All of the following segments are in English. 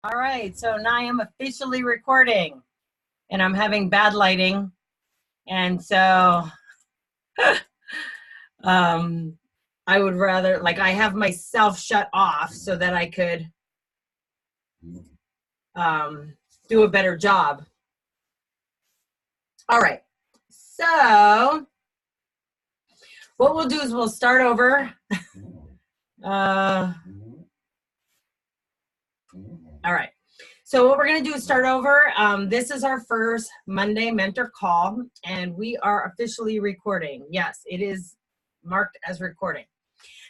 All right, so now I am officially recording and I'm having bad lighting. And so um, I would rather, like, I have myself shut off so that I could um, do a better job. All right, so what we'll do is we'll start over. All right. So what we're going to do is start over. This is our first Monday mentor call, and we are officially recording. Yes, it is marked as recording.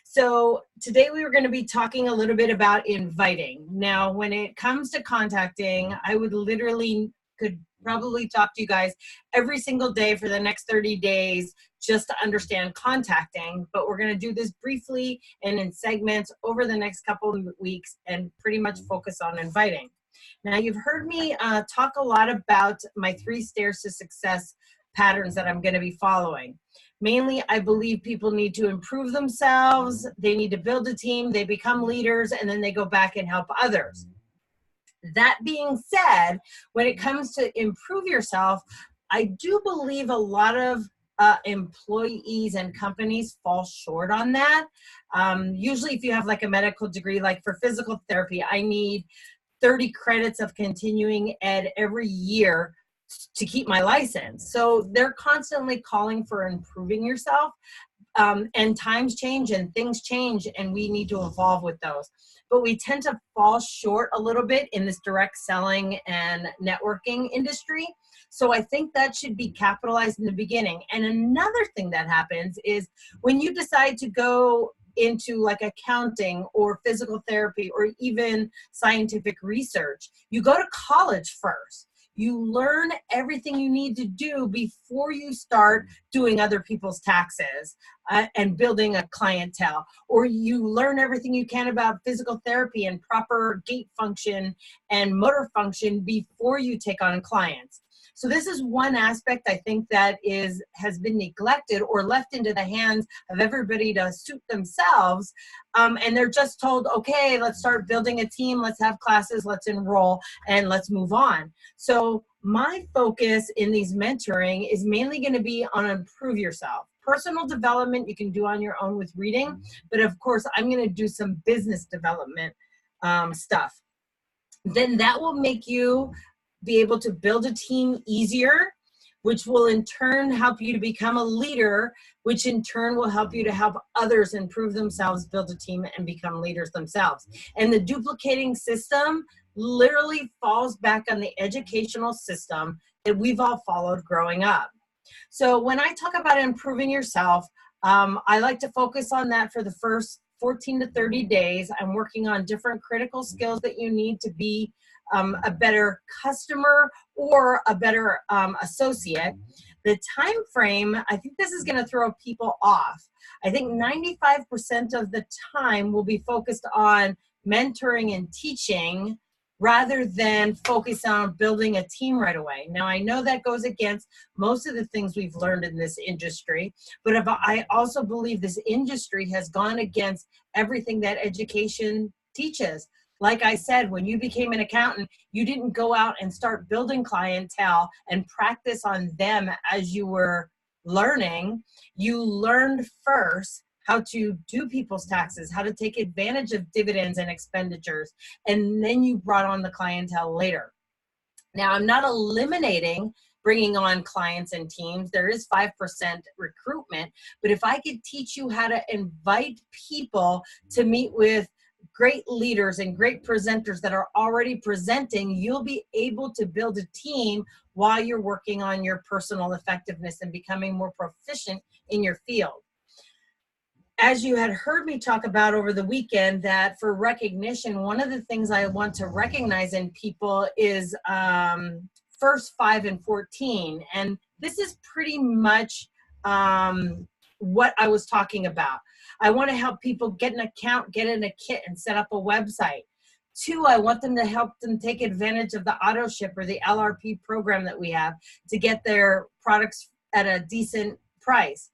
So today we were going to be talking a little bit about inviting. Now, when it comes to contacting, I would literally could probably talk to you guys every single day for the next 30 days just to understand contacting, but we're going to do this briefly and in segments over the next couple of weeks and pretty much focus on inviting. Now, you've heard me talk a lot about my 3 stairs to success patterns that I'm going to be following. Mainly, I believe people need to improve themselves, they need to build a team, they become leaders, and then they go back and help others. That being said, when it comes to improve yourself, I do believe a lot of employees and companies fall short on that. Usually if you have like a medical degree, like for physical therapy, I need 30 credits of continuing ed every year to keep my license. So they're constantly calling for improving yourself. And times change and things change and we need to evolve with those. But we tend to fall short a little bit in this direct selling and networking industry. So I think that should be capitalized in the beginning. And another thing that happens is when you decide to go into like accounting or physical therapy or even scientific research, you go to college first. You learn everything you need to do before you start doing other people's taxes and building a clientele. Or you learn everything you can about physical therapy and proper gait function and motor function before you take on clients. So this is one aspect I think that has been neglected or left into the hands of everybody to suit themselves. And they're just told, okay, let's start building a team, let's have classes, let's enroll, and let's move on. So my focus in these mentoring is mainly going to be on improve yourself. Personal development you can do on your own with reading, but of course I'm going to do some business development stuff. Then that will make you be able to build a team easier, which will in turn help you to become a leader, which in turn will help you to help others improve themselves, build a team, and become leaders themselves. And the duplicating system literally falls back on the educational system that we've all followed growing up. So when I talk about improving yourself, I like to focus on that for the first 14 to 30 days. I'm working on different critical skills that you need to be a better customer or a better associate. The time frame, I think this is going to throw people off. I think 95% of the time will be focused on mentoring and teaching rather than focus on building a team right away. Now, I know that goes against most of the things we've learned in this industry, but I also believe this industry has gone against everything that education teaches. Like I said, when you became an accountant, you didn't go out and start building clientele and practice on them as you were learning. You learned first how to do people's taxes, how to take advantage of dividends and expenditures, and then you brought on the clientele later. Now, I'm not eliminating bringing on clients and teams. There is 5% recruitment, but if I could teach you how to invite people to meet with great leaders and great presenters that are already presenting, you'll be able to build a team while you're working on your personal effectiveness and becoming more proficient in your field. As you had heard me talk about over the weekend, that for recognition, one of the things I want to recognize in people is first 5 and 14. And this is pretty much what I was talking about. I want to help people get an account, get in a kit, and set up a website. 2, I want them to help them take advantage of the auto ship or the LRP program that we have to get their products at a decent price.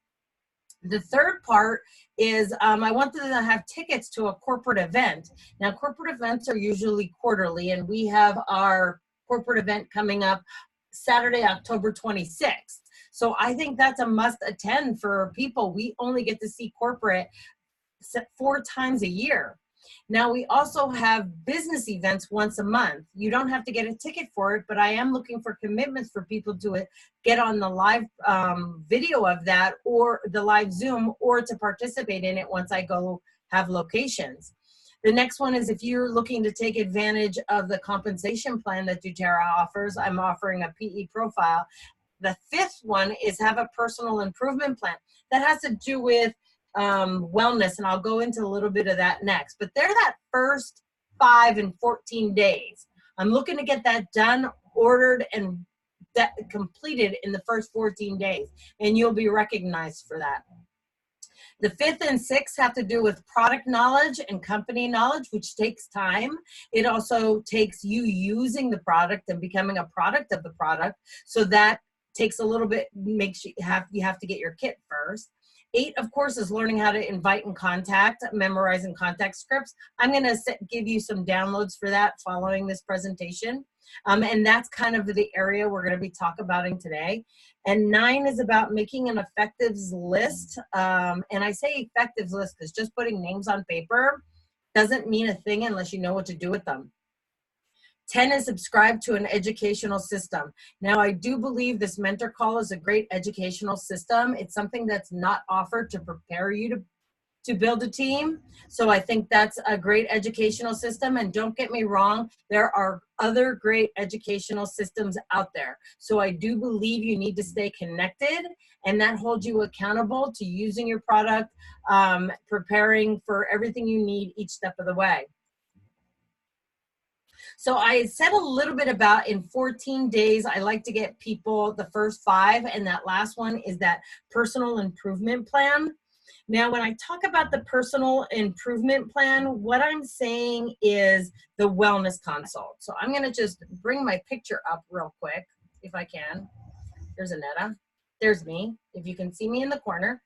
The third part is I want them to have tickets to a corporate event. Now, corporate events are usually quarterly, and we have our corporate event coming up Saturday, October 26th. So I think that's a must attend for people. We only get to see corporate 4 times a year. Now, we also have business events once a month. You don't have to get a ticket for it, but I am looking for commitments for people to get on the live video of that, or the live Zoom, or to participate in it once I go have locations. The next one is if you're looking to take advantage of the compensation plan that doTERRA offers, I'm offering a PE profile. The fifth one is have a personal improvement plan. That has to do with wellness, and I'll go into a little bit of that next. But they're that first 5 and 14 days. I'm looking to get that done, ordered, and that completed in the first 14 days, and you'll be recognized for that. The fifth and sixth have to do with product knowledge and company knowledge, which takes time. It also takes you using the product and becoming a product of the product. So that takes a little bit, makes you have to get your kit first. 8, of course, is learning how to invite and contact, memorizing contact scripts. I'm going to give you some downloads for that following this presentation. And that's kind of the area we're going to be talking about today. And 9 is about making an effectives list. And I say effectives list because just putting names on paper doesn't mean a thing unless you know what to do with them. 10 is subscribe to an educational system. Now, I do believe this mentor call is a great educational system. It's something that's not offered to prepare you to build a team. So I think that's a great educational system. And don't get me wrong, there are other great educational systems out there. So I do believe you need to stay connected, and that holds you accountable to using your product, preparing for everything you need each step of the way. So I said a little bit about in 14 days, I like to get people the first 5, and that last one is that personal improvement plan. Now, when I talk about the personal improvement plan, what I'm saying is the wellness consult. So I'm going to just bring my picture up real quick, if I can. There's Annetta. There's me, if you can see me in the corner.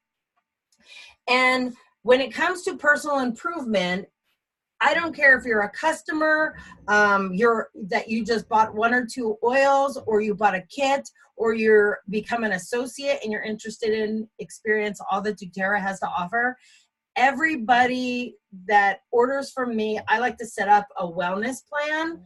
And when it comes to personal improvement, I don't care if you're a customer, that you just bought 1 or 2 oils, or you bought a kit, or you're become an associate and you're interested in experience all that doTERRA has to offer. Everybody that orders from me, I like to set up a wellness plan.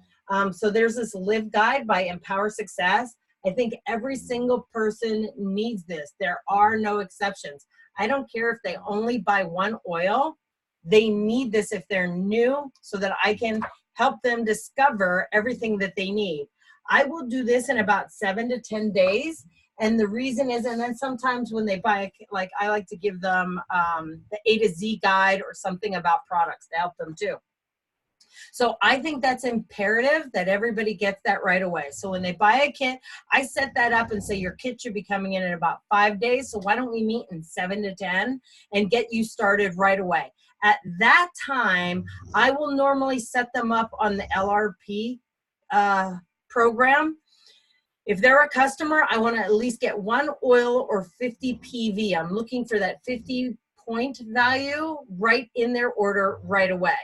So there's this Live Guide by Empower Success. I think every single person needs this. There are no exceptions. I don't care if they only buy 1 oil. They need this if they're new, so that I can help them discover everything that they need. I will do this in about 7 to 10 days. And the reason is, and then sometimes when they buy, like I like to give them the A to Z guide or something about products to help them too. So I think that's imperative that everybody gets that right away. So when they buy a kit, I set that up and say your kit should be coming in about 5 days. So why don't we meet in 7 to 10 and get you started right away? At that time, I will normally set them up on the LRP program. If they're a customer, I want to at least get 1 oil or 50 PV. I'm looking for that 50 point value right in their order right away.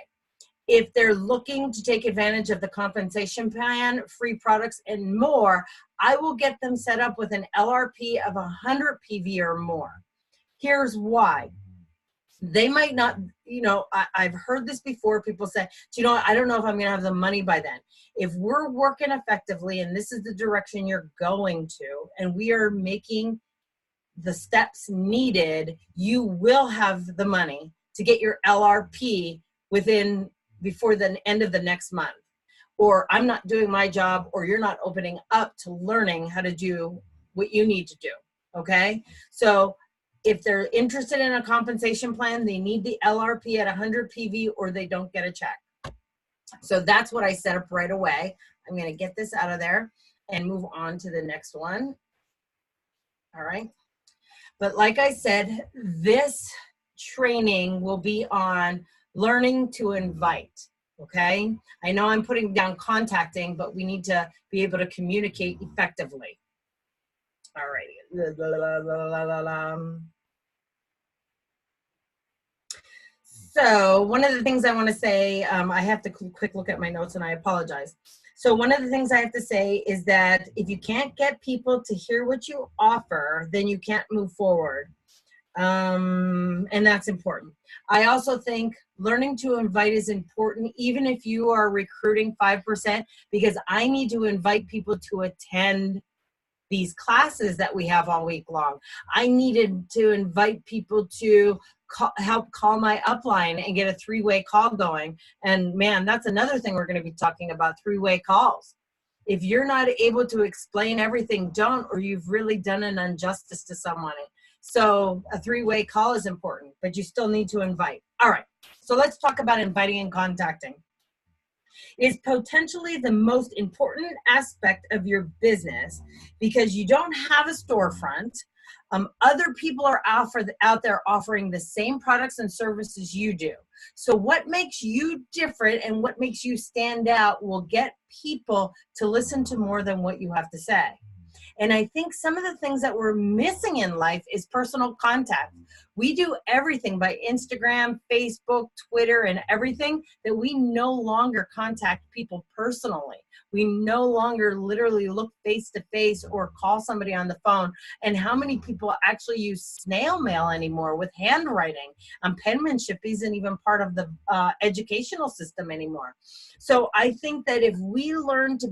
If they're looking to take advantage of the compensation plan, free products, and more, I will get them set up with an LRP of 100 PV or more. Here's why. They might not, I've heard this before. People say, I don't know if I'm going to have the money by then. If we're working effectively and this is the direction you're going to, and we are making the steps needed, you will have the money to get your LRP before the end of the next month. Or I'm not doing my job, or you're not opening up to learning how to do what you need to do. Okay. So if they're interested in a compensation plan, they need the LRP at 100 PV, or they don't get a check. So that's what I set up right away. I'm going to get this out of there and move on to the next one. All right. But like I said, this training will be on learning to invite. Okay. I know I'm putting down contacting, but we need to be able to communicate effectively. All righty. So one of the things I want to say, I have to quick look at my notes and I apologize. So one of the things I have to say is that if you can't get people to hear what you offer, then you can't move forward. And that's important. I also think learning to invite is important, even if you are recruiting 5%, because I need to invite people to attend these classes that we have all week long. I needed to invite people to help call my upline and get a three-way call going. And man, that's another thing we're going to be talking about, three-way calls. If you're not able to explain everything, don't, or you've really done an injustice to someone. So a three-way call is important, but you still need to invite. All right, so let's talk about inviting and contacting. Is potentially the most important aspect of your business because you don't have a storefront. Other people are out there offering the same products and services you do. So what makes you different and what makes you stand out will get people to listen to more than what you have to say. And I think some of the things that we're missing in life is personal contact. We do everything by Instagram, Facebook, Twitter, and everything that we no longer contact people personally. We no longer literally look face to face or call somebody on the phone. And how many people actually use snail mail anymore with handwriting? Penmanship isn't even part of the educational system anymore. So I think that if we learn to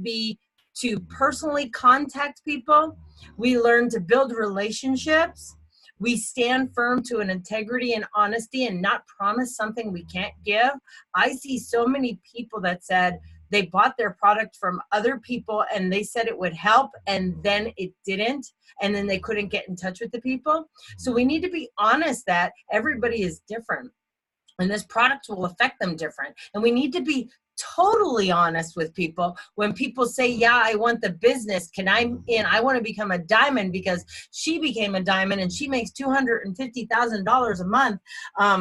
personally contact people, we learn to build relationships, we stand firm to an integrity and honesty and not promise something we can't give. I see so many people that said they bought their product from other people and they said it would help and then it didn't, and then they couldn't get in touch with the people. So we need to be honest that everybody is different and this product will affect them different. And we need to be totally honest with people. When people say, yeah, I want the business, I want to become a diamond because she became a diamond and she makes $250,000 a month.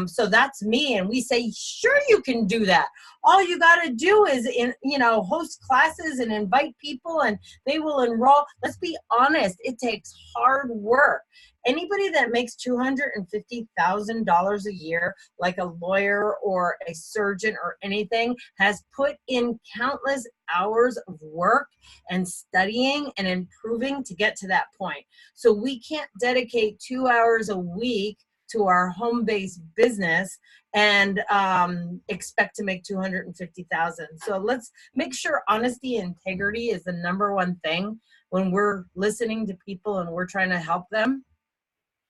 So that's me. And we say, sure, you can do that. All you got to do is, host classes and invite people and they will enroll. Let's be honest. It takes hard work. Anybody that makes $250,000 a year, like a lawyer or a surgeon or anything, has put in countless hours of work and studying and improving to get to that point. So we can't dedicate 2 hours a week to our home-based business and expect to make $250,000. So let's make sure honesty and integrity is the number one thing when we're listening to people and we're trying to help them.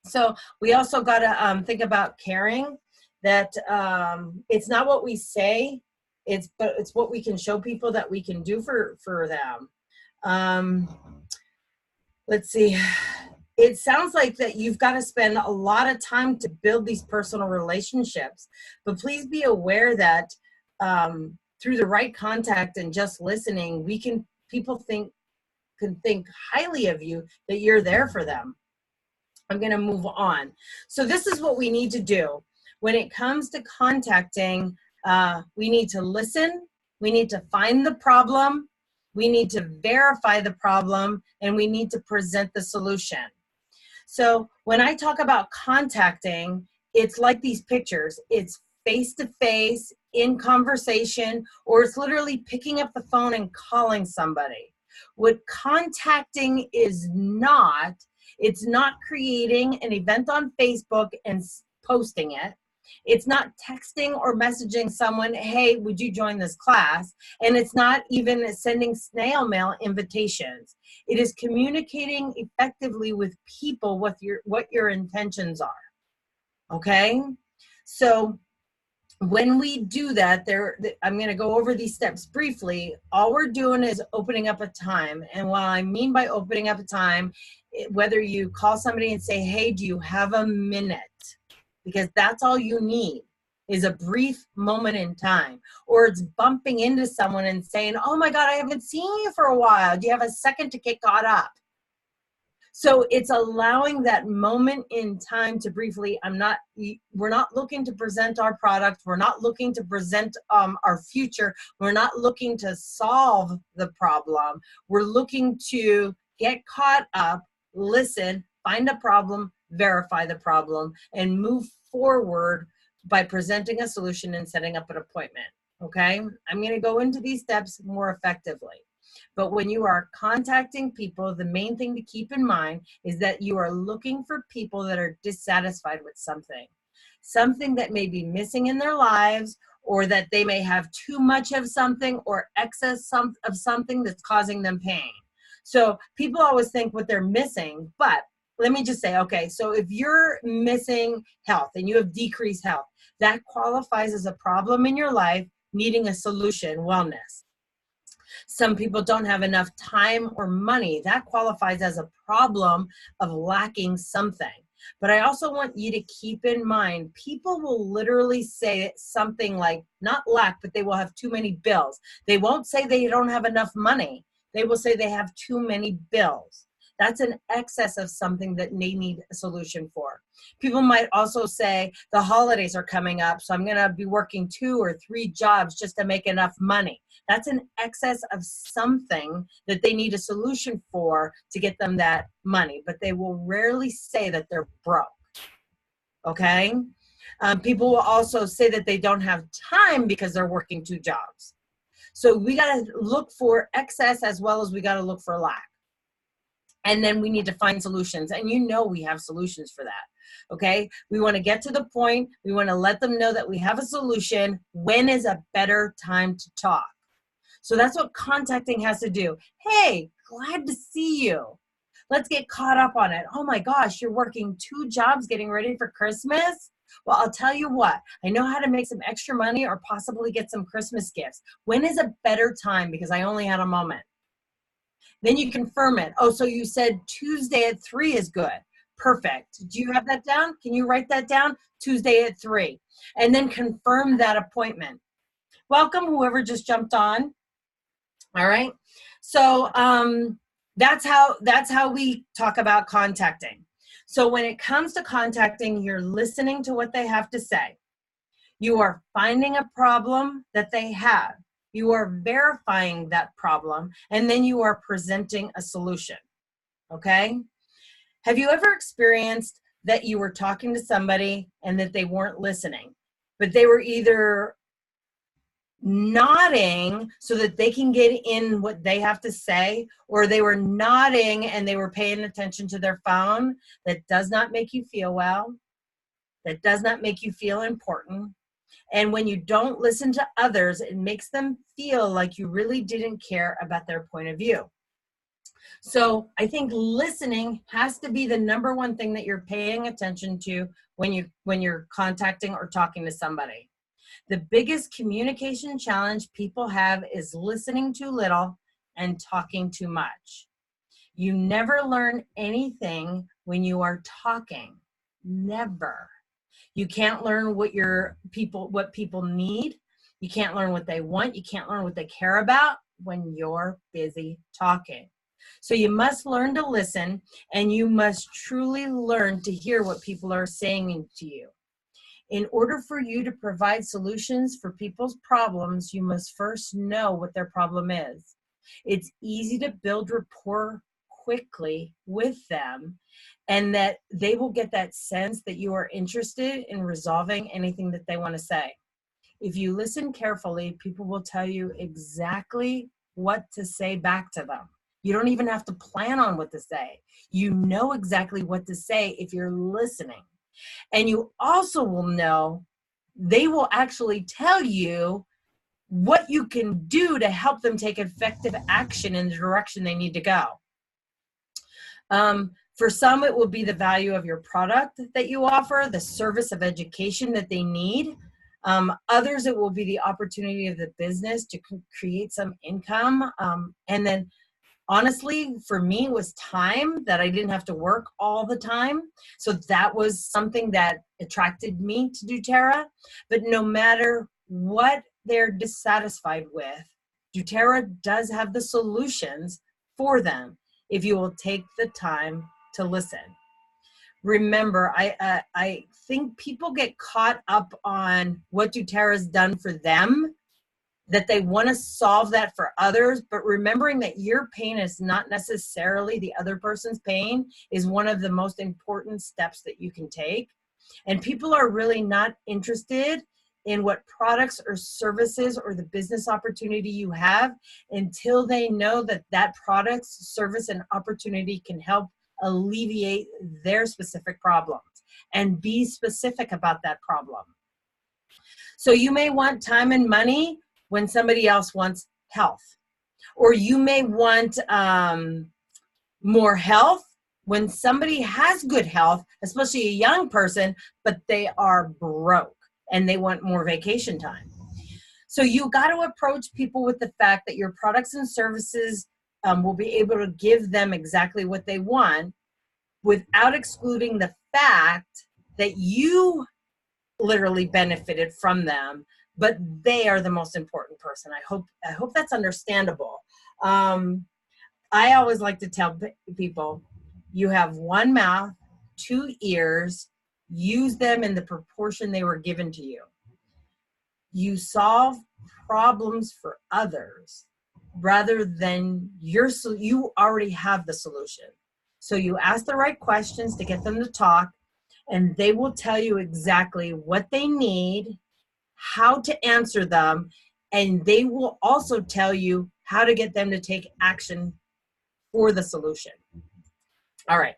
So we also got to think about caring, that it's not what we say, but it's what we can show people that we can do for them. Let's see. It sounds like that you've got to spend a lot of time to build these personal relationships, but please be aware that through the right contact and just listening, people can think highly of you, that you're there for them. I'm going to move on. So this is what we need to do. When it comes to contacting, we need to listen, we need to find the problem, we need to verify the problem, and we need to present the solution. So when I talk about contacting, it's like these pictures. It's face-to-face, in conversation, or it's literally picking up the phone and calling somebody. What contacting is not, it's not creating an event on Facebook and posting it. It's not texting or messaging someone, hey, would you join this class? And it's not even sending snail mail invitations. It is communicating effectively with people what your intentions are. Okay? So when we do that, I'm going to go over these steps briefly. All we're doing is opening up a time. And what I mean by opening up a time, whether you call somebody and say, hey, do you have a minute? Because that's all you need, is a brief moment in time. Or it's bumping into someone and saying, oh my God, I haven't seen you for a while. Do you have a second to get caught up? So it's allowing that moment in time to briefly, we're not looking to present our product. We're not looking to present our future. We're not looking to solve the problem. We're looking to get caught up, listen, find a problem, verify the problem, and move forward by presenting a solution and setting up an appointment. Okay, I'm going to go into these steps more effectively. But when you are contacting people, the main thing to keep in mind is that you are looking for people that are dissatisfied with something that may be missing in their lives, or that they may have too much of something or excess of something that's causing them pain. So people always think what they're missing, but let me just say, okay, so if you're missing health and you have decreased health, that qualifies as a problem in your life needing a solution, wellness. Some people don't have enough time or money. That qualifies as a problem of lacking something. But I also want you to keep in mind, people will literally say something like, not lack, but they will have too many bills. They won't say they don't have enough money. They will say they have too many bills. That's an excess of something that they need a solution for. People might also say, the holidays are coming up, so I'm going to be working 2 or 3 jobs just to make enough money. That's an excess of something that they need a solution for to get them that money, but they will rarely say that they're broke. Okay? People will also say that they don't have time because they're working 2 jobs. So we got to look for excess as well as we got to look for lack. And then we need to find solutions. And you know we have solutions for that, okay? We want to get to the point. We want to let them know that we have a solution. When is a better time to talk? So that's what contacting has to do. Hey, glad to see you. Let's get caught up on it. Oh my gosh, you're working 2 jobs getting ready for Christmas? Well, I'll tell you what, I know how to make some extra money or possibly get some Christmas gifts. When is a better time? Because I only had a moment. Then you confirm it. Oh, so you said Tuesday at 3 is good. Perfect. Do you have that down? Can you write that down? Tuesday at 3. And then confirm that appointment. Welcome, whoever just jumped on. All right. So that's how we talk about contacting. So when it comes to contacting, you're listening to what they have to say. You are finding a problem that they have. You are verifying that problem, and then you are presenting a solution, okay? Have you ever experienced that you were talking to somebody and that they weren't listening, but they were either nodding so that they can get in what they have to say, or they were nodding and they were paying attention to their phone? That does not make you feel well. That does not make you feel important. And when you don't listen to others, it makes them feel like you really didn't care about their point of view. So I think listening has to be the number one thing that you're paying attention to when you're contacting or talking to somebody. The biggest communication challenge people have is listening too little and talking too much. You never learn anything when you are talking. Never. You can't learn what people need. You can't learn what they want. You can't learn what they care about when you're busy talking. So you must learn to listen, and you must truly learn to hear what people are saying to you. In order for you to provide solutions for people's problems, you must first know what their problem is. It's easy to build rapport quickly with them, and that they will get that sense that you are interested in resolving anything that they want to say. If you listen carefully, people will tell you exactly what to say back to them. You don't even have to plan on what to say. You know exactly what to say if you're listening. And you also will know, they will actually tell you what you can do to help them take effective action in the direction they need to go. For some, it will be the value of your product that you offer, the service of education that they need. Others, it will be the opportunity of the business to create some income. And then honestly, for me, it was time that I didn't have to work all the time. So that was something that attracted me to doTERRA. But no matter what they're dissatisfied with, doTERRA does have the solutions for them if you will take the time to listen. Remember, I think people get caught up on what doTERRA's done for them, that they want to solve that for others, but remembering that your pain is not necessarily the other person's pain is one of the most important steps that you can take. And people are really not interested in what products or services or the business opportunity you have until they know that that product, service, and opportunity can help alleviate their specific problems and be specific about that problem. So you may want time and money when somebody else wants health. Or you may want more health when somebody has good health, especially a young person, but they are broke and they want more vacation time. So you got to approach people with the fact that your products and services will be able to give them exactly what they want without excluding the fact that you literally benefited from them, but they are the most important person. I hope that's understandable. I always like to tell people, you have one mouth, two ears, use them in the proportion they were given to you. You solve problems for others rather than you already have the solution. So you ask the right questions to get them to talk, and they will tell you exactly what they need, how to answer them, and they will also tell you how to get them to take action for the solution. All right.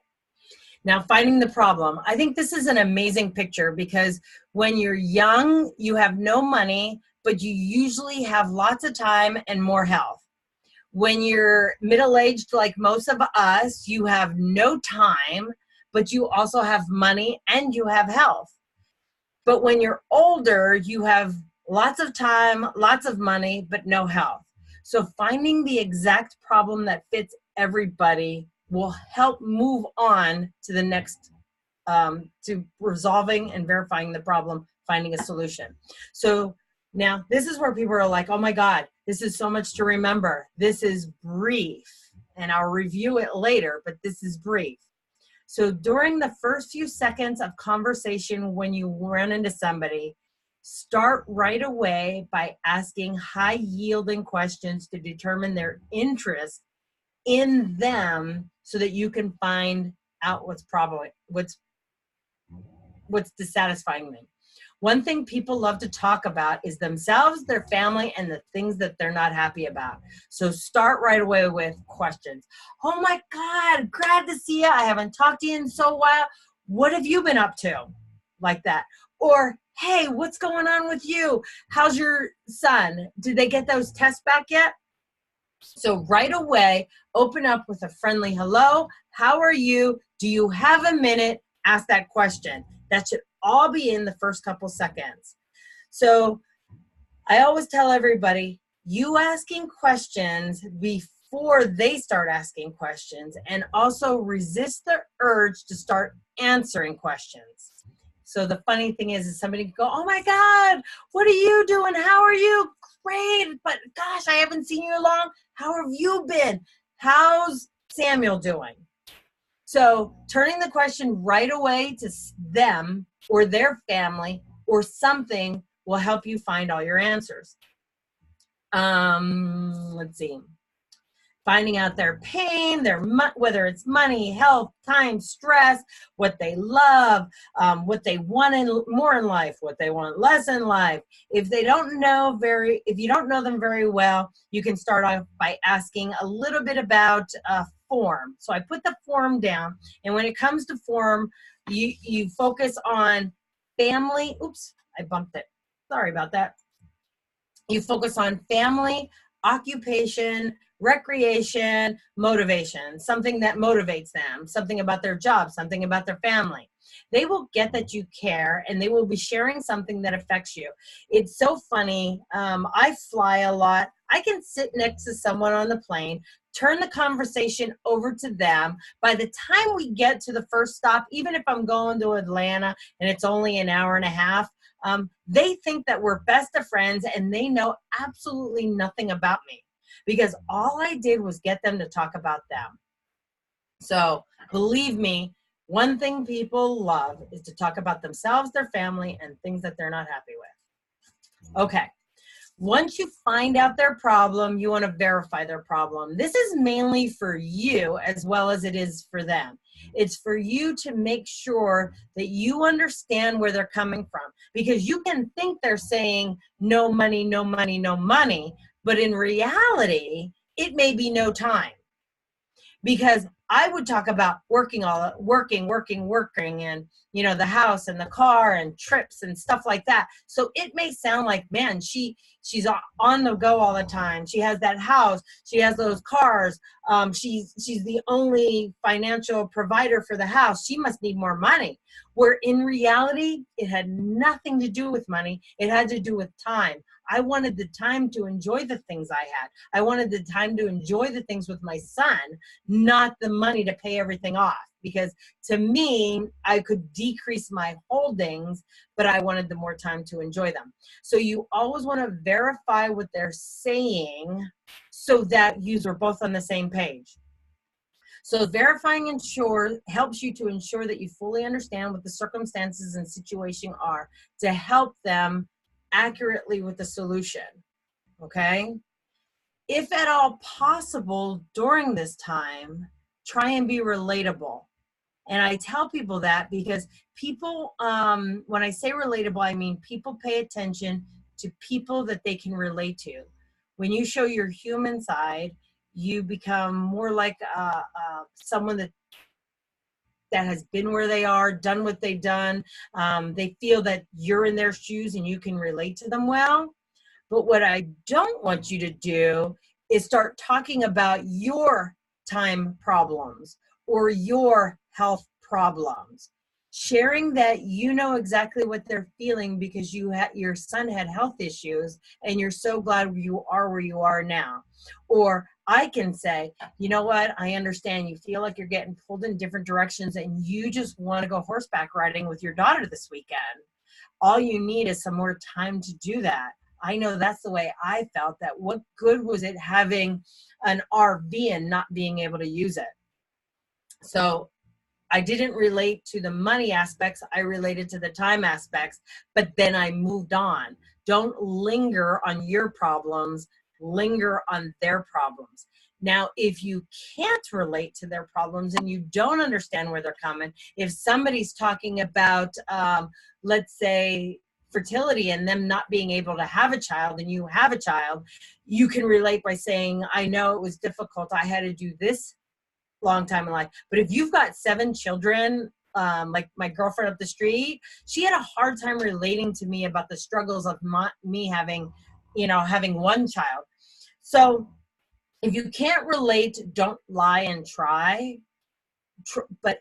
Now, finding the problem. I think this is an amazing picture because when you're young, you have no money, but you usually have lots of time and more health. When you're middle-aged, like most of us, you have no time, but you also have money and you have health. But when you're older, you have lots of time, lots of money, but no health. So finding the exact problem that fits everybody will help move on to the next, to resolving and verifying the problem, finding a solution. So now this is where people are like, oh my God, this is so much to remember. This is brief, and I'll review it later, but this is brief. So during the first few seconds of conversation when you run into somebody, start right away by asking high-yielding questions to determine their interest in them so that you can find out what's dissatisfying them. One thing people love to talk about is themselves, their family, and the things that they're not happy about. So start right away with questions. Oh my God, glad to see you. I haven't talked to you in so while. What have you been up to? Like that. Or, hey, what's going on with you? How's your son? Did they get those tests back yet? So right away, open up with a friendly hello. How are you? Do you have a minute? Ask that question. That should all be in the first couple seconds. So I always tell everybody, you asking questions before they start asking questions, and also resist the urge to start answering questions. So the funny thing is somebody can go, oh my God, what are you doing? How are you? Great, but gosh, I haven't seen you in long. How have you been? How's Samuel doing? So turning the question right away to them or their family or something will help you find all your answers. Let's see. Finding out their pain, whether it's money, health, time, stress, what they love, what they want more in life, what they want less in life. If you don't know them very well, you can start off by asking a little bit about form. So I put the form down, and when it comes to form, you focus on family. Oops, I bumped it. Sorry about that. You focus on family, occupation, recreation, motivation, something that motivates them, something about their job, something about their family. They will get that you care, and they will be sharing something that affects you. It's so funny. I fly a lot. I can sit next to someone on the plane, turn the conversation over to them. By the time we get to the first stop, even if I'm going to Atlanta and it's only an hour and a half, they think that we're best of friends, and they know absolutely nothing about me because all I did was get them to talk about them. So believe me, one thing people love is to talk about themselves, their family, and things that they're not happy with. Okay. Once you find out their problem, you want to verify their problem. This is mainly for you as well as it is for them. It's for you to make sure that you understand where they're coming from, because you can think they're saying no money, no money, no money, but in reality, it may be no time. Because I would talk about working, and the house and the car and trips and stuff like that. So it may sound like, man, she's on the go all the time. She has that house, she has those cars. She's the only financial provider for the house. She must need more money. Where in reality, it had nothing to do with money. It had to do with time. I wanted the time to enjoy the things I had. I wanted the time to enjoy the things with my son, not the money to pay everything off. Because to me, I could decrease my holdings, but I wanted the more time to enjoy them. So you always want to verify what they're saying so that you are both on the same page. So verifying helps you to ensure that you fully understand what the circumstances and situation are to help them accurately with the solution. Okay? If at all possible during this time, try and be relatable. And I tell people that because people, when I say relatable, I mean people pay attention to people that they can relate to. When you show your human side, you become more like someone that has been where they are, done what they've done. They feel that you're in their shoes and you can relate to them well. But what I don't want you to do is start talking about your time problems or your health problems. Sharing that you know exactly what they're feeling because your son had health issues and you're so glad you are where you are now. Or I can say, you know what, I understand you feel like you're getting pulled in different directions and you just want to go horseback riding with your daughter this weekend. All you need is some more time to do that. I know that's the way I felt, that what good was it having an RV and not being able to use it? So I didn't relate to the money aspects. I related to the time aspects, but then I moved on. Don't linger on your problems, linger on their problems. Now, if you can't relate to their problems and you don't understand where they're coming, if somebody's talking about, let's say, fertility and them not being able to have a child and you have a child, you can relate by saying, I know it was difficult. I had to do this long time in life. But if you've got 7 children, like my girlfriend up the street, she had a hard time relating to me about the struggles of me having one child. So if you can't relate, don't lie and try, but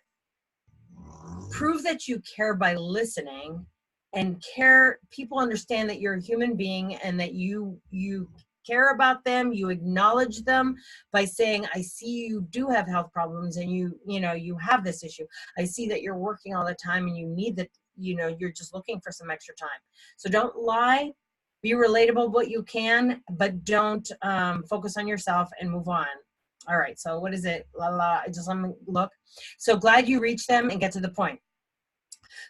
prove that you care by listening and care. People understand that you're a human being and that you care about them. You acknowledge them by saying, I see you do have health problems and you have this issue. I see that you're working all the time and you need that, you're just looking for some extra time. So don't lie, be relatable what you can, but don't focus on yourself and move on. All right, so what is it? Just let me look. So glad you reached them and get to the point.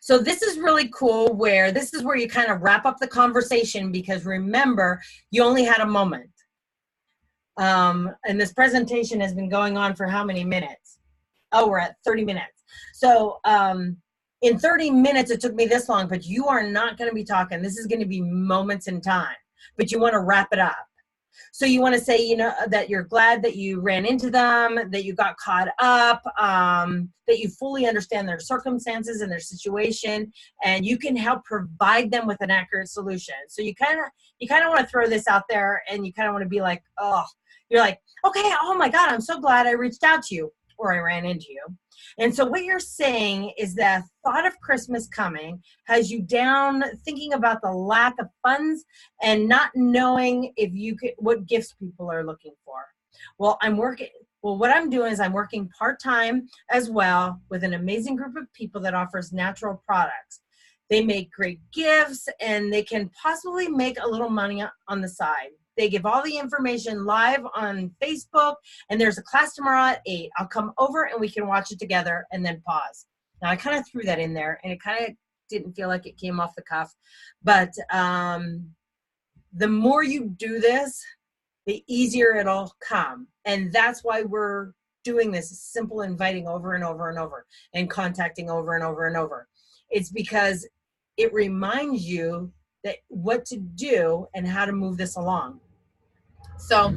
So this is really cool, where this is where you kind of wrap up the conversation, because remember, you only had a moment. And this presentation has been going on for how many minutes? Oh, we're at 30 minutes. So in 30 minutes, it took me this long, but you are not going to be talking. This is going to be moments in time, but you want to wrap it up. So you want to say, that you're glad that you ran into them, that you got caught up, that you fully understand their circumstances and their situation, and you can help provide them with an accurate solution. So you kind of want to throw this out there, and you kind of want to be like, oh, you're like, okay, oh my God, I'm so glad I reached out to you, or I ran into you. And so what you're saying is that thought of Christmas coming has you down thinking about the lack of funds and not knowing what gifts people are looking for. Well, what I'm doing is I'm working part-time as well with an amazing group of people that offers natural products. They make great gifts and they can possibly make a little money on the side. They give all the information live on Facebook, and there's a class tomorrow at 8. I'll come over and we can watch it together and then pause. Now, I kind of threw that in there, and it kind of didn't feel like it came off the cuff, but the more you do this, the easier it'll come. And that's why we're doing this simple inviting over and over and over and contacting over and over and over. It's because it reminds you that what to do and how to move this along. So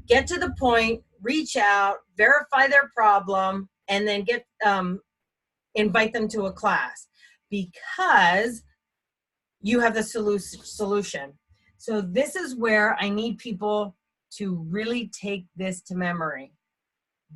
get to the point, reach out, verify their problem, and then invite them to a class, because you have the solution. So this is where I need people to really take this to memory.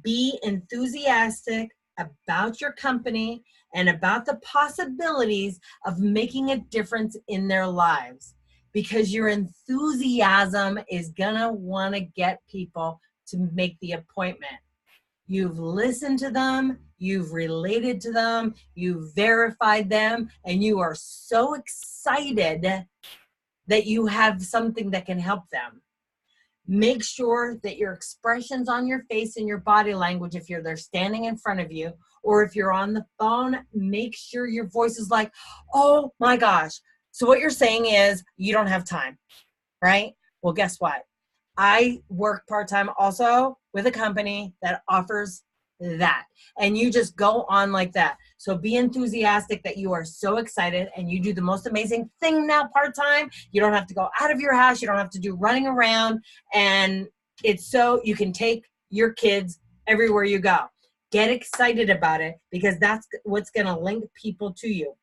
Be enthusiastic about your company and about the possibilities of making a difference in their lives, because your enthusiasm is gonna want to get people to make the appointment. You've listened to them, you've related to them, you've verified them, and you are so excited that you have something that can help them. Make sure that your expressions on your face and your body language, if they're standing in front of you, or if you're on the phone, make sure your voice is like, oh my gosh. So what you're saying is you don't have time, right? Well, guess what? I work part-time also with a company that offers that. And you just go on like that. So be enthusiastic that you are so excited, and you do the most amazing thing now part-time. You don't have to go out of your house. You don't have to do running around. And it's so you can take your kids everywhere you go. Get excited about it, because that's what's going to link people to you.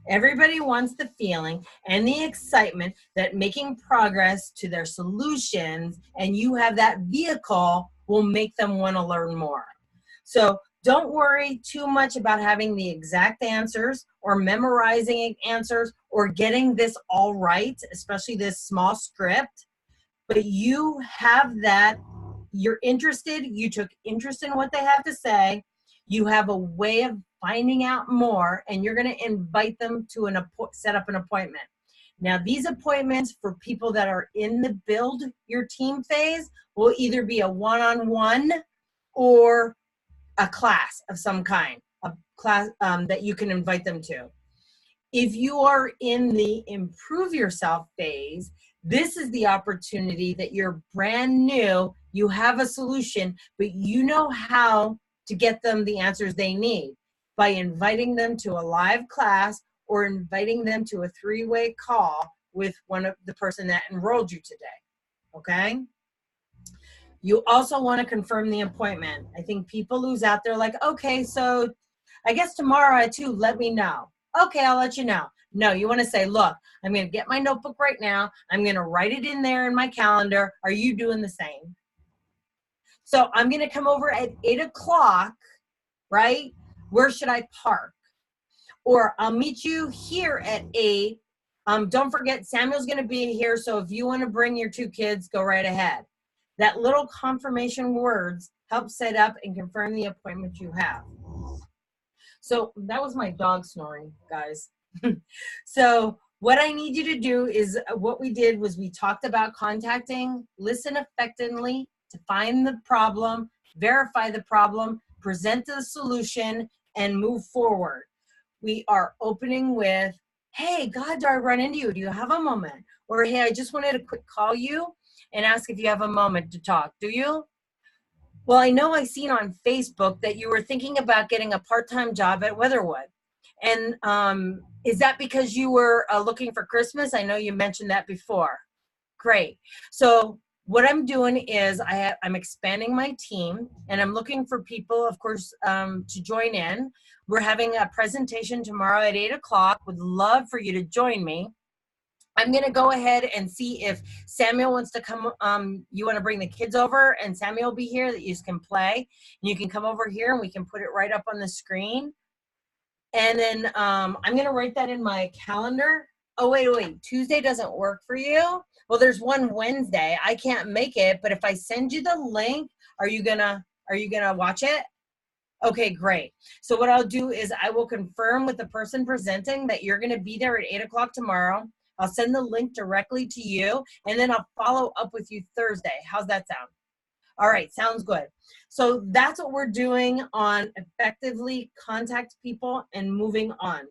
Everybody wants the feeling and the excitement that making progress to their solutions, and you have that vehicle, will make them want to learn more. So don't worry too much about having the exact answers or memorizing answers or getting this all right, especially this small script. But you have that, you're interested, you took interest in what they have to say, you have a way of finding out more, and you're going to invite them to set up an appointment. Now, these appointments for people that are in the build your team phase will either be a one-on-one or a class of some kind, a class that you can invite them to. If you are in the improve yourself phase, this is the opportunity that you're brand new, you have a solution, but you know how to get them the answers they need by inviting them to a live class or inviting them to a 3-way call with the person that enrolled you today, okay? You also want to confirm the appointment. I think people lose out there like, okay, so I guess tomorrow at 2, let me know. Okay, I'll let you know. No, you want to say, look, I'm going to get my notebook right now. I'm going to write it in there in my calendar. Are you doing the same? So I'm going to come over at 8 o'clock, right? Where should I park? Or I'll meet you here at 8. Don't forget, Samuel's going to be here. So if you want to bring your 2 kids, go right ahead. That little confirmation words help set up and confirm the appointment you have. So that was my dog snoring, guys. So what I need you to do is, what we did was we talked about contacting, listen effectively to find the problem, verify the problem, present the solution, and move forward. We are opening with, hey, God, do I run into you? Do you have a moment? Or, hey, I just wanted to quick call you and ask if you have a moment to talk. Do you? Well, I know I seen on Facebook that you were thinking about getting a part-time job at Weatherwood. And is that because you were looking for Christmas? I know you mentioned that before. Great. So what I'm doing is I'm expanding my team, and I'm looking for people, of course, to join in. We're having a presentation tomorrow at 8 o'clock. Would love for you to join me. I'm going to go ahead and see if Samuel wants to come. You want to bring the kids over, and Samuel will be here that you can play. And you can come over here, and we can put it right up on the screen. And then I'm going to write that in my calendar. Oh, wait. Tuesday doesn't work for you? Well, there's one Wednesday. I can't make it, but if I send you the link, are you gonna watch it? Okay, great. So what I'll do is I will confirm with the person presenting that you're going to be there at 8 o'clock tomorrow. I'll send the link directly to you, and then I'll follow up with you Thursday. How's that sound? All right, sounds good. So that's what we're doing on effectively contact people and moving on.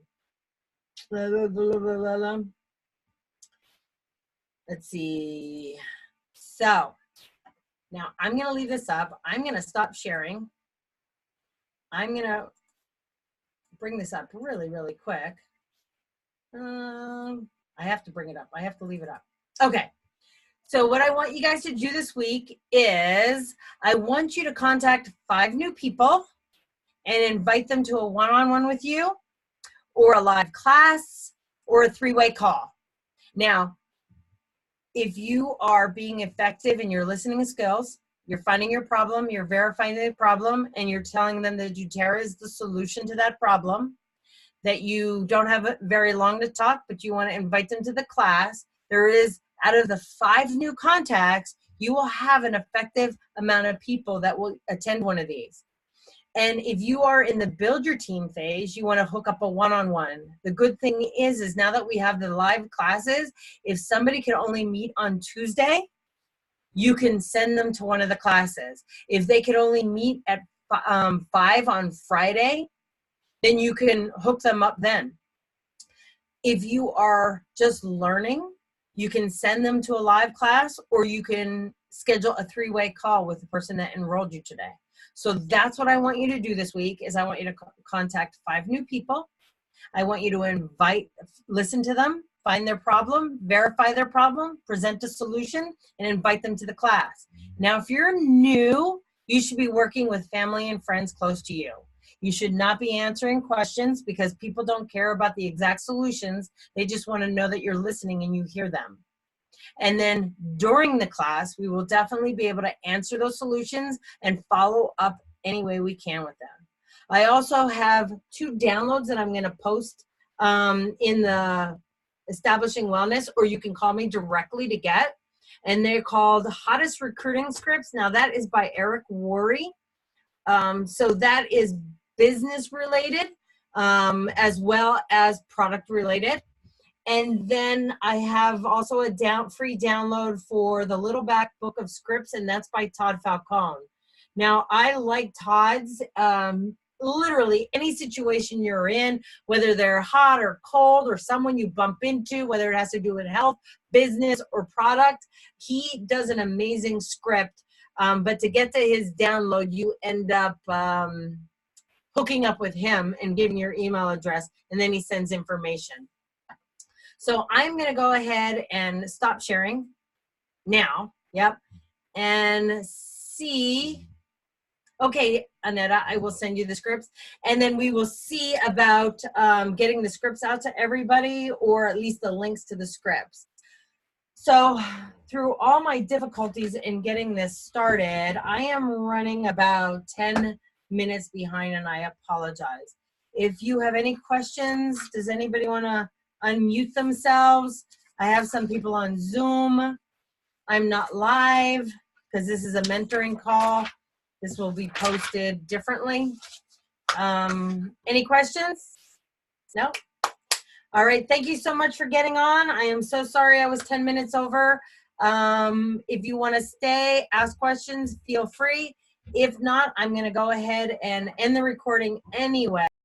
let's see. So now I'm going to leave this up. I'm going to stop sharing. I'm going to bring this up really, really quick. I have to bring it up. I have to leave it up. Okay. So what I want you guys to do this week is I want you to contact 5 new people and invite them to a one-on-one with you, or a live class, or a 3-way call. Now, if you are being effective in your listening skills, you're finding your problem, you're verifying the problem, and you're telling them that doTERRA is the solution to that problem, that you don't have very long to talk, but you want to invite them to the class, there is, out of the 5 new contacts, you will have an effective amount of people that will attend one of these. And if you are in the build your team phase, you want to hook up a one-on-one. The good thing is now that we have the live classes, if somebody can only meet on Tuesday, you can send them to one of the classes. If they can only meet at 5 on Friday, then you can hook them up then. If you are just learning, you can send them to a live class, or you can schedule a 3-way call with the person that enrolled you today. So that's what I want you to do this week is I want you to contact 5 new people. I want you to listen to them, find their problem, verify their problem, present a solution, and invite them to the class. Now, if you're new, you should be working with family and friends close to you. You should not be answering questions because people don't care about the exact solutions. They just want to know that you're listening and you hear them. And then during the class, we will definitely be able to answer those solutions and follow up any way we can with them. I also have 2 downloads that I'm going to post in the Establishing Wellness, or you can call me directly to get. And they're called Hottest Recruiting Scripts. Now that is by Eric Worre. So that is business related as well as product related. And then I have also a free download for the Little Back Book of Scripts, and that's by Todd Falcone. Now, I like Todd's, literally any situation you're in, whether they're hot or cold or someone you bump into, whether it has to do with health, business, or product, he does an amazing script. But to get to his download, you end up hooking up with him and giving your email address, and then he sends information. So I'm going to go ahead and stop sharing now. Yep. And see. Okay, Annetta, I will send you the scripts. And then we will see about getting the scripts out to everybody, or at least the links to the scripts. So through all my difficulties in getting this started, I am running about 10 minutes behind, and I apologize. If you have any questions, does anybody want to unmute themselves? I have some people on Zoom. I'm not live because this is a mentoring call. This will be posted differently. Any questions? No? All right, thank you so much for getting on. I am so sorry I was 10 minutes over. If you want to stay, ask questions, feel free. If not, I'm going to go ahead and end the recording anyway.